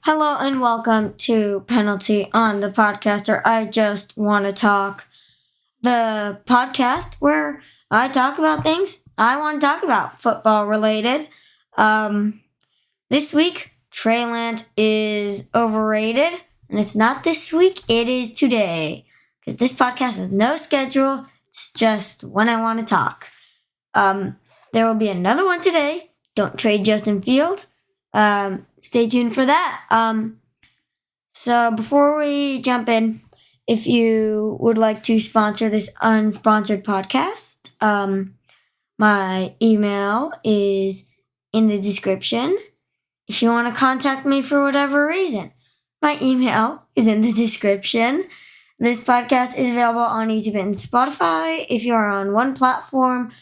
Hello and welcome to Penalty on the Podcaster. I just want to talk. The podcast where I talk about things I want to talk about, football related. This week, Trey Lance is overrated, and it's not this week, it is today. Because this podcast has no schedule, it's just when I want to talk. There will be another one today. Don't trade Justin Fields. Stay tuned for that. So before we jump in, if you would like to sponsor this unsponsored podcast, my email is in the description. If you want to contact me for whatever reason, my email is in the description. This podcast is available on YouTube and Spotify. If you are on one platform,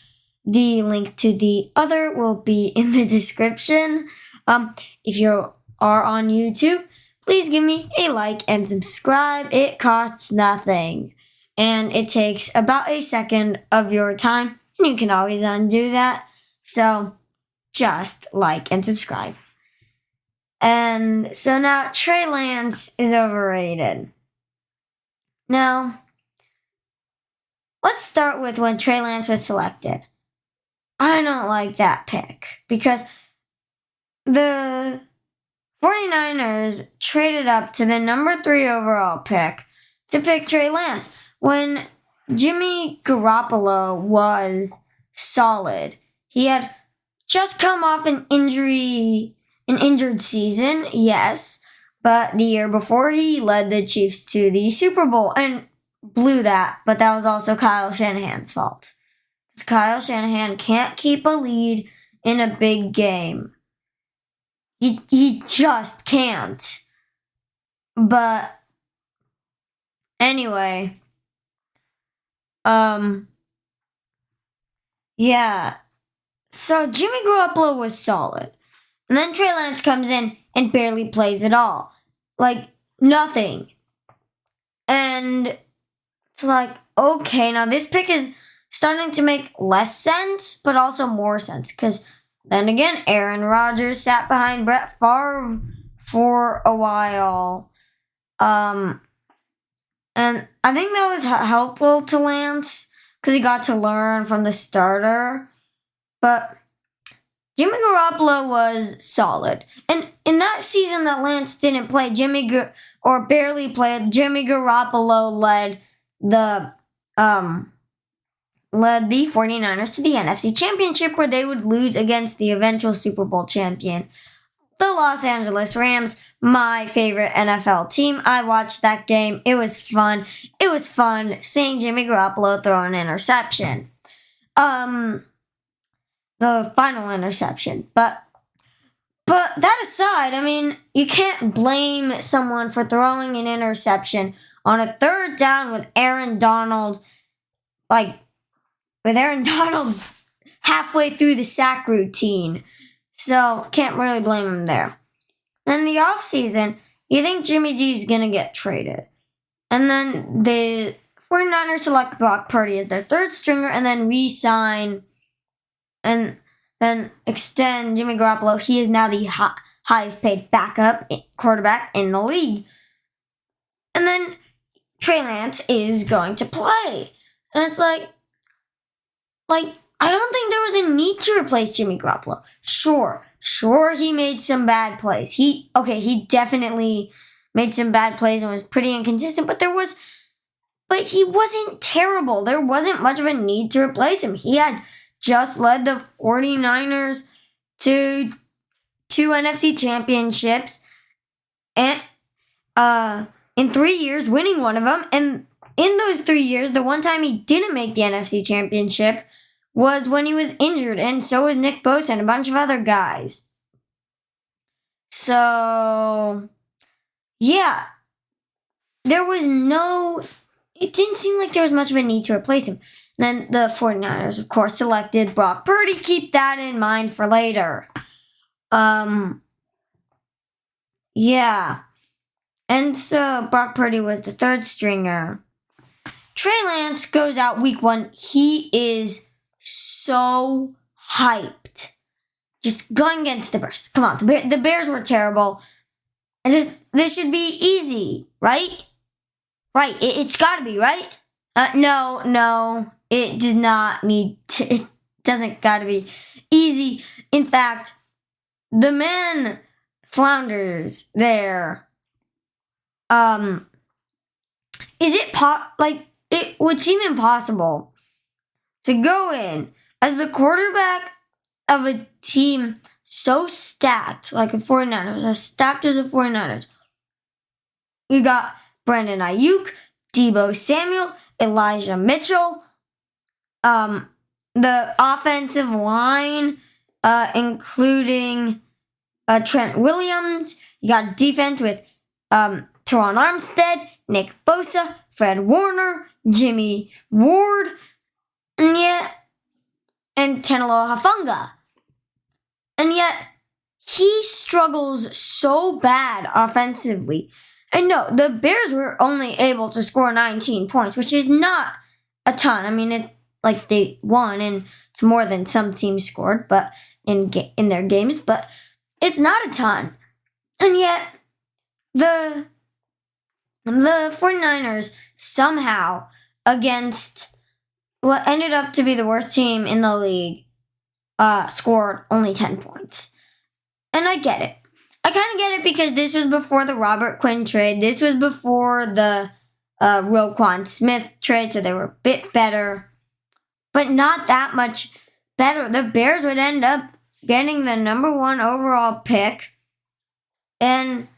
the link to the other will be in the description. If you are on YouTube, please give me a like and subscribe. It costs nothing. And it takes about a second of your time. And you can always undo that. So just like and subscribe. And so now Trey Lance is overrated. Now, let's start with when Trey Lance was selected. I don't like that pick because the 49ers traded up to the number 3 overall pick to pick Trey Lance when Jimmy Garoppolo was solid. He had just come off an injured season, yes, but the year before he led the Chiefs to the Super Bowl and blew that, but that was also Kyle Shanahan's fault. Because Kyle Shanahan can't keep a lead in a big game. He just can't. But anyway, yeah. So Jimmy Garoppolo was solid. And then Trey Lance comes in and barely plays at all. Like, nothing. And it's like, okay, now this pick is starting to make less sense, but also more sense. Because then again, Aaron Rodgers sat behind Brett Favre for a while. And I think that was helpful to Lance because he got to learn from the starter. But Jimmy Garoppolo was solid. And in that season that Lance didn't play, barely played, Jimmy Garoppolo led the 49ers to the NFC Championship where they would lose against the eventual Super Bowl champion, the Los Angeles Rams, my favorite NFL team. I watched that game. It was fun. It was fun seeing Jimmy Garoppolo throw an interception. The final interception. But that aside, I mean, you can't blame someone for throwing an interception on a third down with Aaron Donald, halfway through the sack routine. So, can't really blame him there. In the offseason, you think Jimmy G is going to get traded. And then the 49ers select Brock Purdy as their third stringer and then re-sign and then extend Jimmy Garoppolo. He is now the highest paid backup quarterback in the league. And then Trey Lance is going to play. And it's like, I don't think there was a need to replace Jimmy Garoppolo. Sure, he made some bad plays. He definitely made some bad plays and was pretty inconsistent, but he wasn't terrible. There wasn't much of a need to replace him. He had just led the 49ers to 2 NFC championships and in 3 years, winning one of them. And in those 3 years, the one time he didn't make the NFC championship was when he was injured, and so was Nick Bosa and a bunch of other guys. So, yeah. It didn't seem like there was much of a need to replace him. Then the 49ers, of course, selected Brock Purdy. Keep that in mind for later. Yeah. And so Brock Purdy was the third stringer. Trey Lance goes out week 1. He is so hyped. Just going against the Bears. Come on, the Bears were terrible. This should be easy, right? Right, it's gotta be, right? No, it does not need to, it doesn't gotta be easy. In fact, the man flounders there. Is it it would seem impossible to go in as the quarterback of a team so stacked, like the 49ers, as stacked as the 49ers. You got Brandon Ayuk, Deebo Samuel, Elijah Mitchell, the offensive line, including Trent Williams. You got defense with Teron Armstead, Nick Bosa, Fred Warner, Jimmy Ward, and Tanalo Hafanga. And yet, he struggles so bad offensively. And no, the Bears were only able to score 19 points, which is not a ton. I mean, they won, and it's more than some teams scored, but in their games, but it's not a ton. And yet, the 49ers somehow, against what ended up to be the worst team in the league, scored only 10 points. And I get it. I kind of get it because this was before the Robert Quinn trade. This was before the Roquan Smith trade, so they were a bit better. But not that much better. The Bears would end up getting the number 1 overall pick. And,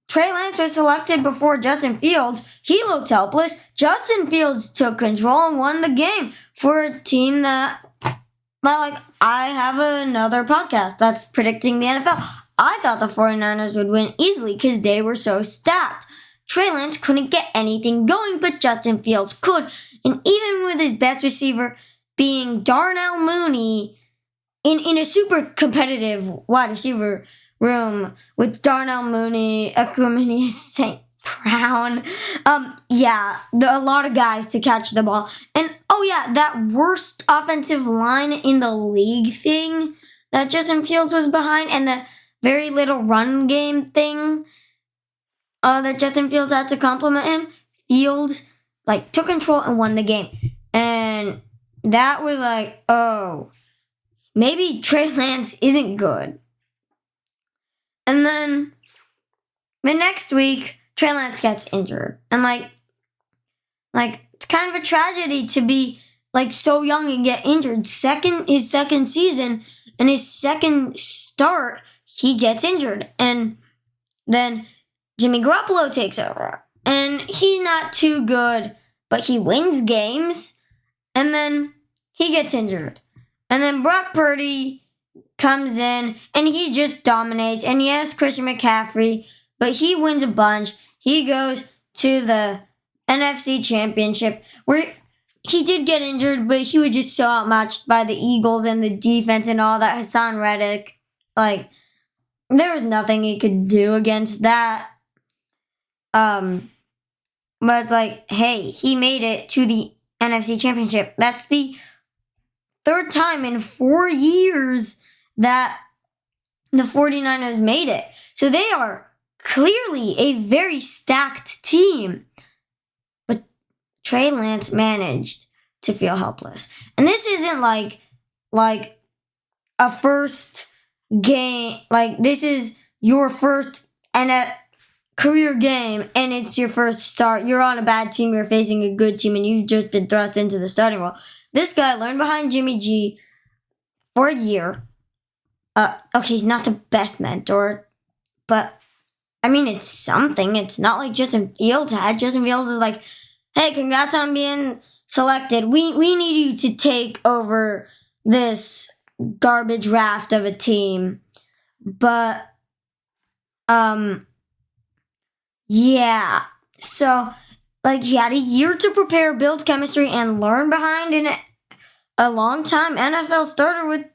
Trey Lance was selected before Justin Fields. He looked helpless. Justin Fields took control and won the game for a team that, I have another podcast that's predicting the NFL. I thought the 49ers would win easily because they were so stacked. Trey Lance couldn't get anything going, but Justin Fields could. And even with his best receiver being Darnell Mooney in a super competitive wide receiver room with Darnell Mooney, Equanimeous St. Brown. A lot of guys to catch the ball. And, that worst offensive line in the league thing that Justin Fields was behind, and the very little run game thing that Justin Fields had to compliment him, Fields, took control and won the game. And that was maybe Trey Lance isn't good. And then the next week, Trey Lance gets injured. And it's kind of a tragedy to be so young and get injured. His second season and his second start, he gets injured. And then Jimmy Garoppolo takes over. And he's not too good, but he wins games. And then he gets injured. And then Brock Purdy comes in and he just dominates. And yes, Christian McCaffrey, but he wins a bunch. He goes to the NFC Championship where he did get injured, but he was just so outmatched by the Eagles and the defense and all that. Hassan Reddick, there was nothing he could do against that. But it's hey, he made it to the NFC Championship. That's the third time in 4 years that the 49ers made it. So they are clearly a very stacked team. But Trey Lance managed to feel helpless. And this isn't like a first game. This is your first career game, and it's your first start. You're on a bad team, you're facing a good team, and you've just been thrust into the starting role. This guy learned behind Jimmy G for a year. He's not the best mentor, but it's something. It's not like Justin Fields had. Justin Fields is hey, congrats on being selected. We need you to take over this garbage raft of a team. But, so, he had a year to prepare, build chemistry, and learn behind a long-time NFL starter with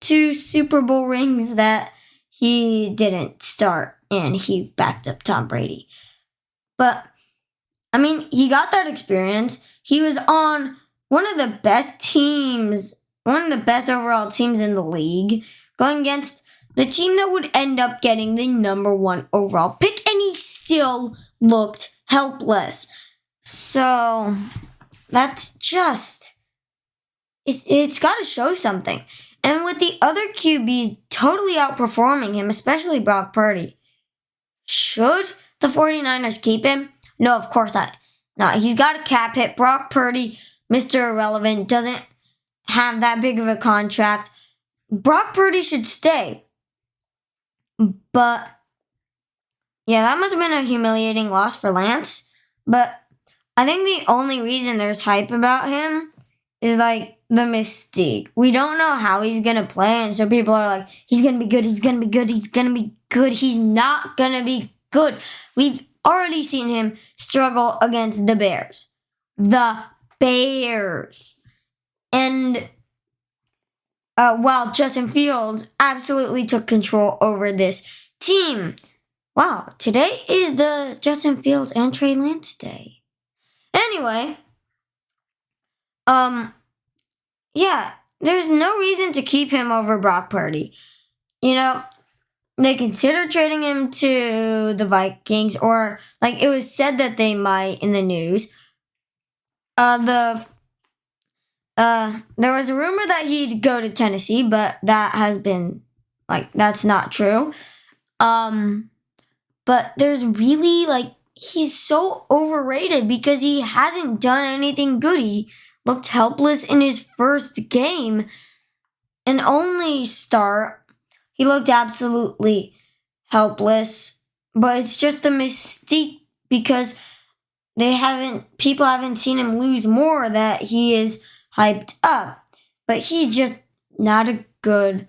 2 Super Bowl rings that he didn't start, and he backed up Tom Brady. But, he got that experience. He was on one of the best teams, one of the best overall teams in the league, going against the team that would end up getting the number 1 overall pick, and he still looked helpless. So that's just, it's got to show something. And with the other QBs totally outperforming him, especially Brock Purdy, should the 49ers keep him? No, of course not. No, he's got a cap hit. Brock Purdy, Mr. Irrelevant, doesn't have that big of a contract. Brock Purdy should stay. But, yeah, that must have been a humiliating loss for Lance. But I think the only reason there's hype about him is, like, the mystique. We don't know how he's going to play, and so people are like, he's going to be good, he's going to be good, he's going to be good. He's not going to be good. We've already seen him struggle against the Bears. The Bears. And while Justin Fields absolutely took control over this team. Wow, today is the Justin Fields and Trey Lance day. Anyway, yeah, there's no reason to keep him over Brock Purdy. You know, they considered trading him to the Vikings, or like it was said that they might in the news. There was a rumor that he'd go to Tennessee, but that has been, like, that's not true. But there's really, like, he's so overrated because he hasn't done anything good. He looked helpless in his first game. And only start, he looked absolutely helpless. But it's just the mystique because people haven't seen him lose more that he is hyped up. But he's just not a good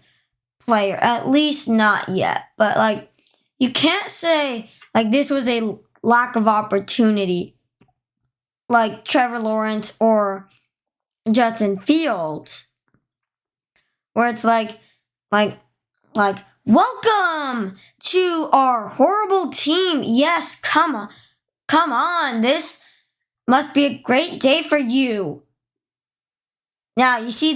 player, at least not yet. But, like, you can't say, like, this was a lack of opportunity like Trevor Lawrence or Justin Fields, where it's like, welcome to our horrible team. Yes, come on, this must be a great day for you. Now, you see,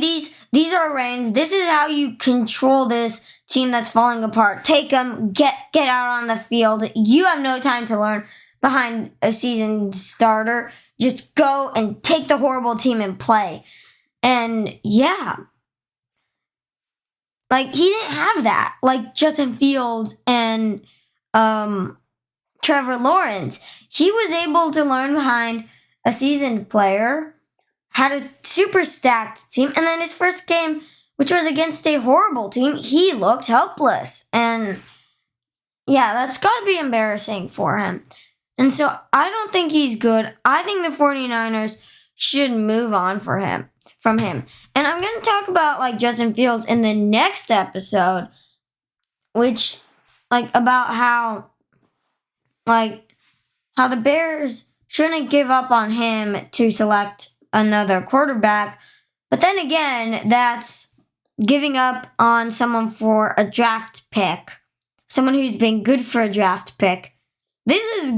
these are reins. This is how you control this team that's falling apart. Take them, get out on the field. You have no time to learn behind a seasoned starter. Just go and take the horrible team and play. And, yeah. Like, he didn't have that. Like, Justin Fields and Trevor Lawrence. He was able to learn behind a seasoned player, had a super stacked team, and then his first game, which was against a horrible team, he looked helpless. And yeah, that's got to be embarrassing for him. And so I don't think he's good. I think the 49ers should move on from him. And I'm going to talk about, like, Justin Fields in the next episode, which, like, about how the Bears shouldn't give up on him to select another quarterback. But then again, that's giving up on someone for a draft pick, someone who's been good for a draft pick. This is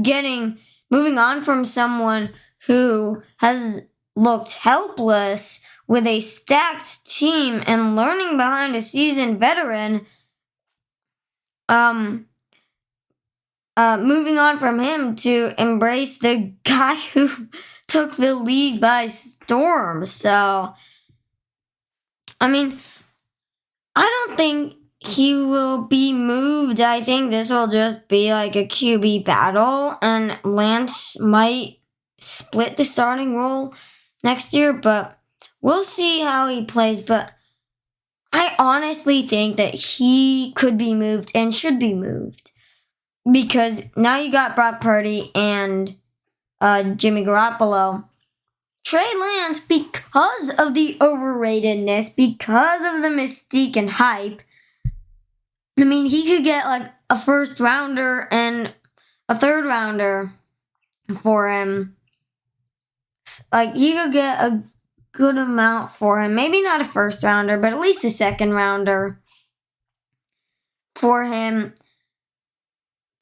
moving on from someone who has looked helpless with a stacked team and learning behind a seasoned veteran. Moving on from him to embrace the guy who took the league by storm. So, I mean, I don't think he will be moved. I think this will just be like a QB battle, and Lance might split the starting role next year, but we'll see how he plays. But I honestly think that he could be moved and should be moved, because now you got Brock Purdy and Jimmy Garoppolo. Trey Lance, because of the overratedness, because of the mystique and hype, I mean, he could get like a first rounder and a third rounder for him. Like, he could get a good amount for him. Maybe not a first rounder, but at least a second rounder for him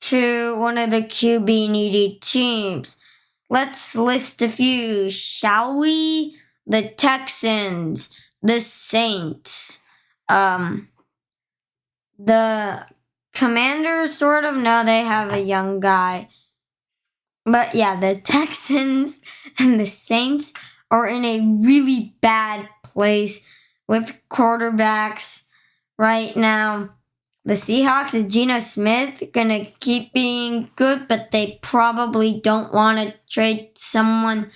to one of the QB needy teams. Let's list a few, shall we? The Texans, the Saints, The Commanders sort of, no, they have a young guy. But yeah, the Texans and the Saints are in a really bad place with quarterbacks right now. The Seahawks is Geno Smith gonna keep being good, but they probably don't want to trade someone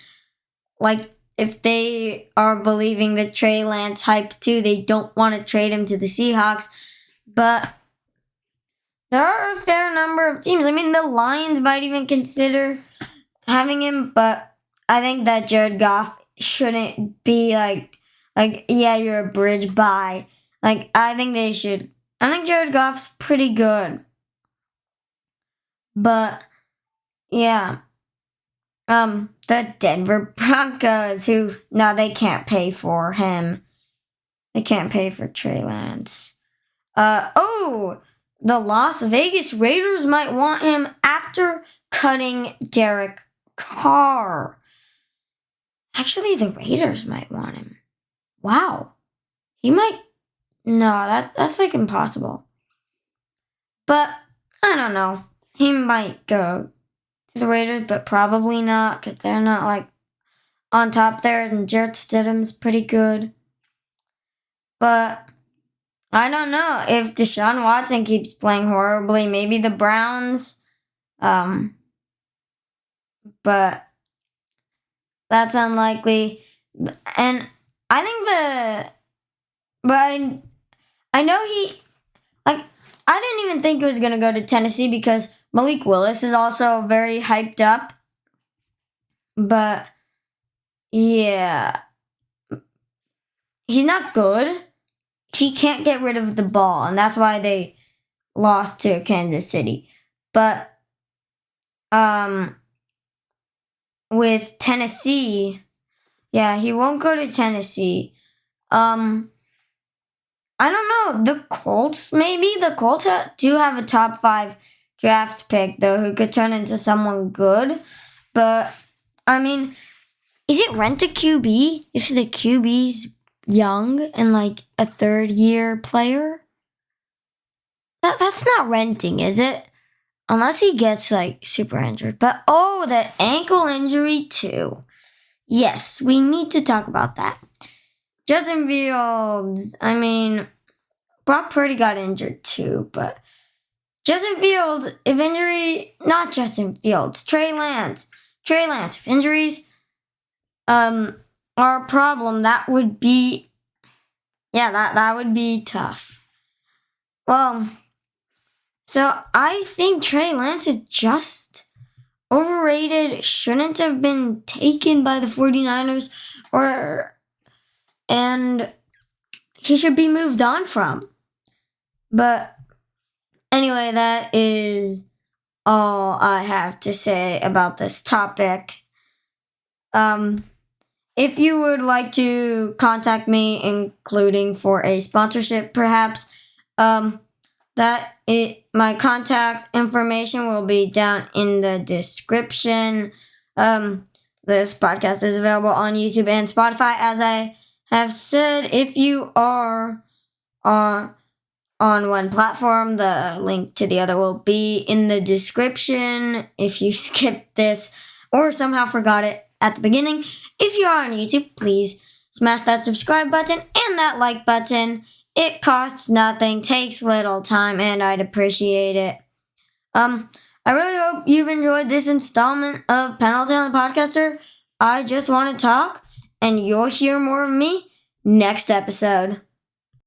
like if they are believing the Trey Lance hype too, they don't want to trade him to the Seahawks. But there are a fair number of teams. I mean, the Lions might even consider having him, but I think that Jared Goff shouldn't be yeah, you're a bridge buy. Like, I think they should. I think Jared Goff's pretty good. But, yeah. The Denver Broncos, no, they can't pay for him. They can't pay for Trey Lance. The Las Vegas Raiders might want him after cutting Derek Carr. Actually, the Raiders might want him. Wow. He might... No, that's like impossible. But, I don't know. He might go to the Raiders, but probably not, because they're not, like, on top there, and Jarrett Stidham's pretty good. But I don't know. If Deshaun Watson keeps playing horribly, maybe the Browns. But that's unlikely. And I think I know I didn't even think it was going to go to Tennessee because Malik Willis is also very hyped up. But, yeah. He's not good. He can't get rid of the ball, and that's why they lost to Kansas City. But, with Tennessee, yeah, he won't go to Tennessee. I don't know. The Colts, maybe? The Colts do have a top 5 draft pick, though, who could turn into someone good. But, I mean, is it rent a QB if the QB's young and, like, a third-year player? That's not renting, is it? Unless he gets, like, super injured. But, the ankle injury, too. Yes, we need to talk about that. Justin Fields, I mean, Brock Purdy got injured too, but Justin Fields, if injury, not Justin Fields, Trey Lance, if injuries are a problem, that would be, that would be tough. Well, so I think Trey Lance is just overrated, shouldn't have been taken by the 49ers, and he should be moved on from. But anyway, that is all I have to say about this topic. If you would like to contact me, including for a sponsorship, perhaps, my contact information will be down in the description. This podcast is available on YouTube and Spotify, as I have said. If you are on one platform, the link to the other will be in the description. If you skipped this or somehow forgot it at the beginning, if you are on YouTube, please smash that subscribe button and that like button. It costs nothing, takes little time, and I'd appreciate it. I really hope you've enjoyed this installment of Penalty on the Podcaster. I just want to talk, and you'll hear more of me next episode.